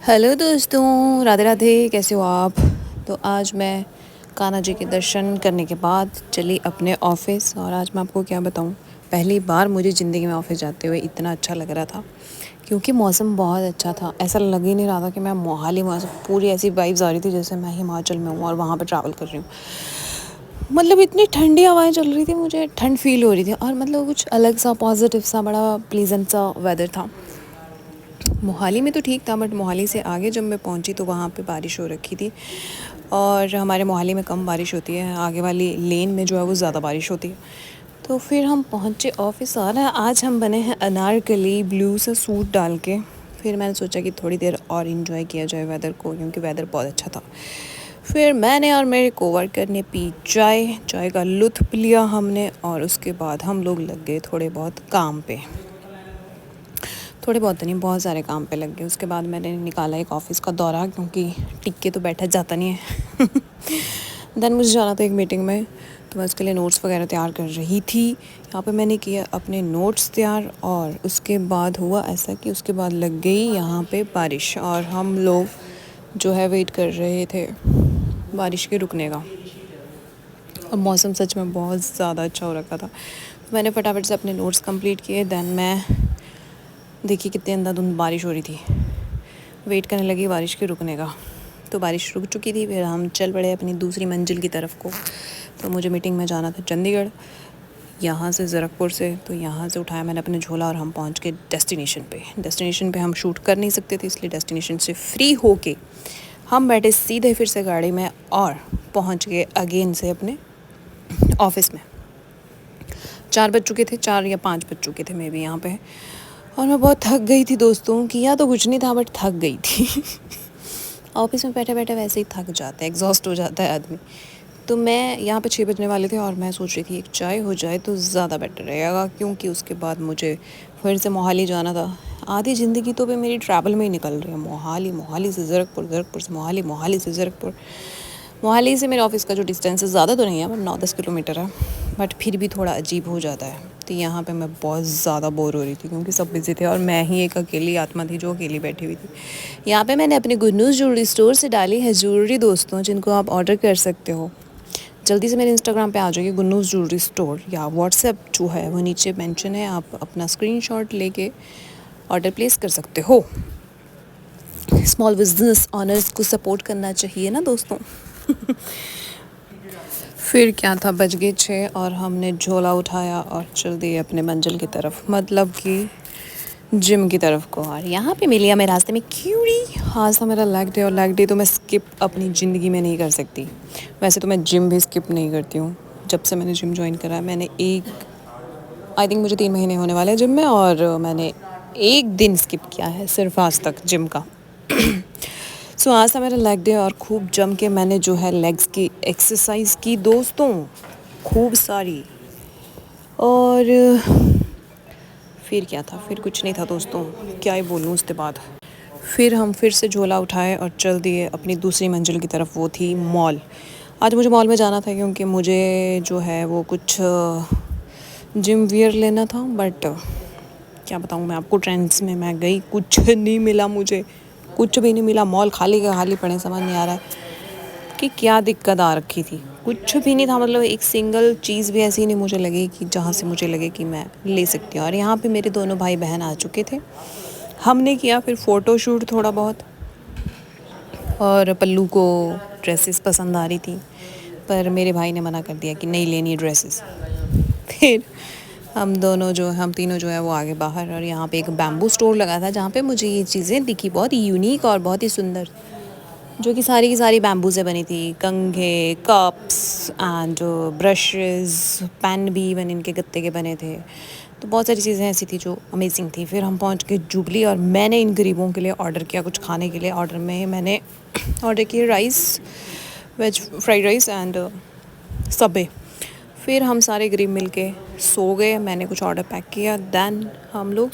Hello दोस्तों, राधे राधे। कैसे हो आप? तो आज मैं कान्हा जी के दर्शन करने के बाद चली अपने ऑफ़िस। और आज मैं आपको क्या बताऊं, पहली बार मुझे ज़िंदगी में ऑफ़िस जाते हुए इतना अच्छा लग रहा था क्योंकि मौसम बहुत अच्छा था। ऐसा लग ही नहीं रहा था कि मैं मोहाली में, पूरी ऐसी वाइब्स आ रही थी जैसे मैं हिमाचल में हूँ और वहाँ पर ट्रैवल कर रही हूँ। मतलब इतनी ठंडी हवाएं चल रही थी, मुझे ठंड फील हो रही थी और मतलब कुछ अलग सा पॉजिटिव सा बड़ा प्लीजेंट सा वेदर था। मोहाली में तो ठीक था, बट मोहाली से आगे जब मैं पहुंची तो वहाँ पे बारिश हो रखी थी। और हमारे मोहाली में कम बारिश होती है, आगे वाली लेन में जो है वो ज़्यादा बारिश होती है। तो फिर हम पहुँचे ऑफिस और आज हम बने हैं अनारकली ब्लू सा सूट डाल के। फिर मैंने सोचा कि थोड़ी देर और इन्जॉय किया जाए वेदर को, क्योंकि वेदर बहुत अच्छा था। फिर मैंने और मेरे कोवर्कर ने पी चाय का लुत्फ़ लिया हमने, और उसके बाद हम लोग लग गए थोड़े बहुत काम पे। थोड़े बहुत नहीं, बहुत सारे काम पे लग गए। उसके बाद मैंने निकाला एक ऑफ़िस का दौरा, क्योंकि टिक के तो बैठा जाता नहीं है। देन मुझे जाना था एक मीटिंग में, तो मैं उसके लिए नोट्स वगैरह तैयार कर रही थी। यहाँ पे मैंने किया अपने नोट्स तैयार, और उसके बाद हुआ ऐसा कि उसके बाद लग गई यहाँ पे बारिश, और हम लोग जो है वेट कर रहे थे बारिश के रुकने का। और मौसम सच में बहुत ज़्यादा अच्छा हो रखा था। तो मैंने फटाफट से अपने नोट्स कंप्लीट किए। देन मैं देखिए कितनी अंधाधुंध बारिश हो रही थी, वेट करने लगी बारिश के रुकने का। तो बारिश रुक चुकी थी, फिर हम चल पड़े अपनी दूसरी मंजिल की तरफ को। तो मुझे मीटिंग में जाना था चंडीगढ़, यहाँ से ज़रकपुर से। तो यहाँ से उठाया मैंने अपने झोला और हम पहुँच गए डेस्टिनेशन पे हम शूट कर नहीं सकते थे, इसलिए डेस्टिनेशन से फ्री होके हम बैठे सीधे फिर से गाड़ी में और पहुँच गए अगेन से अपने ऑफिस में। 4 बज चुके थे, 4 या 5 बज चुके थे मे बी यहाँ पे। और मैं बहुत थक गई थी दोस्तों, किया तो कुछ नहीं था बट थक गई थी। ऑफिस में बैठे बैठे वैसे ही थक जाता है, एग्जॉस्ट हो जाता है आदमी। तो मैं यहाँ पे 6 बजने वाले थे और मैं सोच रही थी एक चाय हो जाए तो ज़्यादा बेटर रहेगा, क्योंकि उसके बाद मुझे फिर से मोहाली जाना था। आधी ज़िंदगी तो भी मेरी ट्रैवल में ही निकल रही है, मोहाली से ज़रकपुर, ज़रकपुर से मोहाली से ज़रकपुर। मोहाली से मेरे ऑफ़िस का जो डिस्टेंस है ज़्यादा तो नहीं है, बट 9-10 किलोमीटर है, बट फिर भी थोड़ा अजीब हो जाता है। तो यहाँ पे मैं बहुत ज़्यादा बोर हो रही थी क्योंकि सब बिज़ी थे और मैं ही एक अकेली आत्मा थी जो अकेली बैठी हुई थी। यहाँ पे मैंने अपने गुड न्यूज़ ज्वेलरी स्टोर से डाली है ज्वेलरी दोस्तों, जिनको आप ऑर्डर कर सकते हो। जल्दी से मेरे इंस्टाग्राम पे आ जाइए, गुड न्यूज़ ज्वेलरी स्टोर, या व्हाट्सएप जो है वो नीचे मेंशन है, आप अपना स्क्रीनशॉट लेके ऑर्डर प्लेस कर सकते हो। स्मॉल बिजनेस ऑनर्स को सपोर्ट करना चाहिए ना दोस्तों। फिर क्या था, बज गए 6 और हमने झोला उठाया और चल दिए अपने मंजिल की तरफ, मतलब कि जिम की तरफ को। और यहाँ पे मिली हमें रास्ते में क्यूरी। आज था मेरा लेग डे, और लेग डे तो मैं स्किप अपनी ज़िंदगी में नहीं कर सकती। वैसे तो मैं जिम भी स्किप नहीं करती हूँ। जब से मैंने जिम ज्वाइन करा है, मैंने आई थिंक मुझे 3 महीने होने वाले हैं जिम में, और मैंने एक दिन स्किप किया है सिर्फ आज तक जिम का। सो आज था मेरा लेग डे और खूब जम के मैंने जो है लेग्स की एक्सरसाइज की दोस्तों, खूब सारी। और फिर क्या था, फिर कुछ नहीं था दोस्तों, क्या ही बोलूँ उसके बाद। फिर हम फिर से झोला उठाए और चल दिए अपनी दूसरी मंजिल की तरफ, वो थी मॉल। आज मुझे मॉल में जाना था क्योंकि मुझे जो है वो कुछ जिम वियर लेना था, बट क्या बताऊँ मैं आपको, ट्रेंड्स में मैं गई, कुछ नहीं मिला मुझे, कुछ भी नहीं मिला। मॉल खाली का खाली पड़े, समझ नहीं आ रहा है कि क्या दिक्कत आ रखी थी। कुछ भी नहीं था, मतलब एक सिंगल चीज़ भी ऐसी नहीं मुझे लगी कि जहाँ से मुझे लगे कि मैं ले सकती हूँ। और यहाँ पे मेरे दोनों भाई बहन आ चुके थे, हमने किया फिर फ़ोटो शूट थोड़ा बहुत। और पल्लू को ड्रेसेस पसंद आ रही थी, पर मेरे भाई ने मना कर दिया कि नहीं लेनी ड्रेसेस। फिर हम तीनों जो है वो आगे बाहर, और यहाँ पे एक बैम्बू स्टोर लगा था जहाँ पे मुझे ये चीज़ें दिखी, बहुत ही यूनिक और बहुत ही सुंदर, जो कि सारी की सारी बैम्बू से बनी थी। कंघे, कप्स एंड ब्रशेस, पेन भी इवन इनके गत्ते के बने थे। तो बहुत सारी चीज़ें ऐसी थी जो अमेजिंग थी। फिर हम पहुंच गए जुबली, और मैंने इन गरीबों के लिए ऑर्डर किया कुछ खाने के लिए। ऑर्डर में मैंने ऑर्डर किए rice, veg fried rice and सबे। फिर हम सारे गरीब मिलके सो गए, मैंने कुछ ऑर्डर पैक किया, देन हम लोग